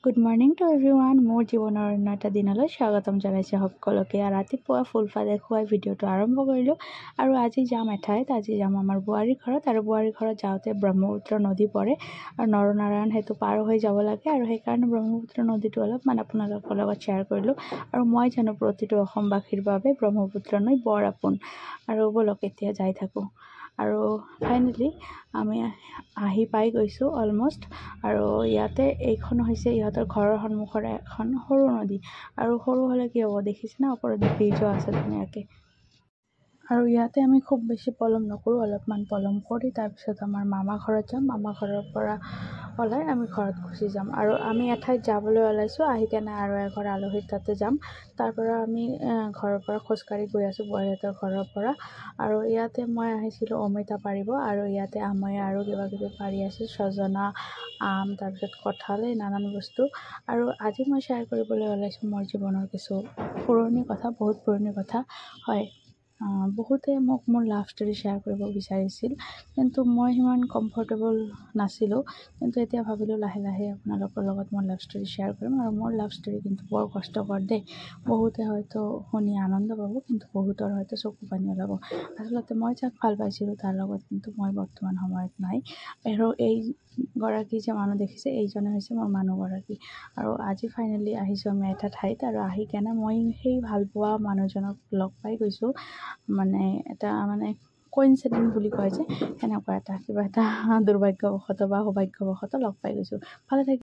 Good morning two everyone. মোৰ জীৱনৰ অন্য এটা দিনলৈ স্বাগতম জনাইছোঁ সকলোকে। ৰাতিপুৱা ফুলফালে খুৱাই ভিডিঅ'টো আৰম্ভ কৰিলোঁ আৰু আজি যাম এঠাইত। আজি যাম আমাৰ বোৱাৰীৰ ঘৰত আৰু বোৱাৰীৰ ঘৰত যাওঁতে ব্ৰহ্মপুত্ৰ নদী পৰে আৰু নৰনাৰায়ণ সেইটো পাৰ হৈ যাব লাগে আৰু সেইকাৰণে ব্ৰহ্মপুত্ৰ নদীটো অলপমান আপোনালোকৰ লগত শ্বেয়াৰ কৰিলোঁ। আৰু মই জানো প্ৰতিটো অসমবাসীৰ বাবে ব্ৰহ্মপুত্ৰ নৈ বৰ আপোন আৰু ব'লক এতিয়া যাই থাকোঁ। আৰু ফাইনেলি আমি আহি পাই গৈছোঁ অলমষ্ট। আৰু ইয়াতে এইখন হৈছে ইহঁতৰ ঘৰৰ সন্মুখৰে এখন সৰু নদী আৰু সৰু হ'লে কি হ'ব দেখিছে না, ওপৰত ব্ৰিজো আছে ধুনীয়াকৈ। আৰু ইয়াতে আমি খুব বেছি পলম নকৰোঁ, অলপমান পলম কৰি তাৰপিছত আমাৰ মামা ঘৰত যাম। মামা ঘৰৰ পৰা ওলাই আমি ঘৰত গুচি যাম। আৰু আমি এঠাইত যাবলৈ ওলাইছোঁ, আহি কেনে আৰু এঘৰ আলহীৰ তাতে যাম। তাৰ পৰা আমি ঘৰৰ পৰা খোজকাঢ়ি গৈ আছোঁ বোৱাৰীহঁতৰ ঘৰৰ পৰা। আৰু ইয়াতে মই আহিছিলোঁ অমিতা পাৰিব আৰু ইয়াতে আময়ে আৰু কিবা কিবি পাৰি আছে, ছজনা, আম, তাৰপিছত কঁঠাল, এই নানান বস্তু। আৰু আজি মই শ্বেয়াৰ কৰিবলৈ ওলাইছোঁ মোৰ জীৱনৰ কিছু পুৰণি কথা, বহুত পুৰণি কথা হয়। বহুতে মোক মোৰ লাভ ষ্টৰী শ্বেয়াৰ কৰিব বিচাৰিছিল, কিন্তু মই সিমান কমফৰ্টেবল নাছিলোঁ। কিন্তু এতিয়া ভাবিলোঁ লাহে লাহে আপোনালোকৰ লগত মই লাভ ষ্টৰী শ্বেয়াৰ কৰিম। আৰু মোৰ লাভ ষ্টৰী কিন্তু বৰ কষ্টকৰ দেই। বহুতে হয়তো শুনি আনন্দ পাব, কিন্তু বহুতৰ হয়তো চকু পানী ওলাব। আচলতে মই যাক ভাল পাইছিলোঁ তাৰ লগত কিন্তু মই বৰ্তমান সময়ত নাই। আৰু এইগৰাকী যে মানুহ দেখিছে, এইজনে হৈছে মোৰ মানুহগৰাকী। আৰু আজি ফাইনেলি আহিছোঁ আমি এটা ঠাইত আৰু আহি কেনে মই সেই ভালপোৱা মানুহজনক লগ পাই গৈছোঁ। মানে এটা কোইনচিডেণ্ট বুলি কয় যে, সেনেকুৱা এটা কিবা এটা দুৰ্ভাগ্যবশতঃ বা সৌভাগ্যবশতঃ লগ পাই গৈছোঁ। ভালে থাকি